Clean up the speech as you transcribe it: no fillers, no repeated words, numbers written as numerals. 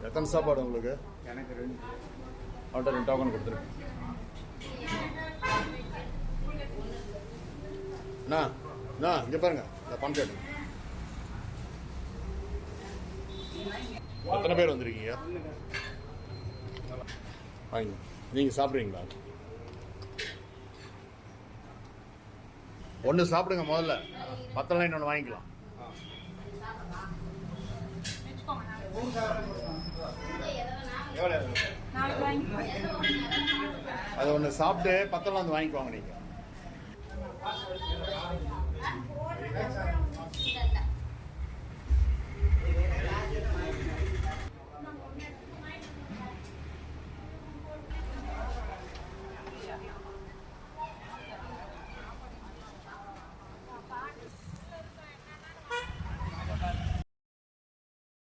எத்தனை சாப்பாடு உங்களுக்கு? எனக்கு 2. அவன்கிட்ட 2 டோக்கன் கொடுத்துரு. அண்ணா இங்கே பாருங்க, இந்த பணம் கேட்டு. எத்தனை பேர் வந்திருக்கீங்க? வாங்க, நீங்கள் சாப்பிட்றீங்களா? ஒன்று சாப்பிடுங்க முதல்ல, பத்தலாம் இன்னொன்று வாங்கிக்கலாம். அது ஒன்று சாப்பிட்டு பத்தலாம் வந்து வாங்கிக்குவாங்க நீங்கள்.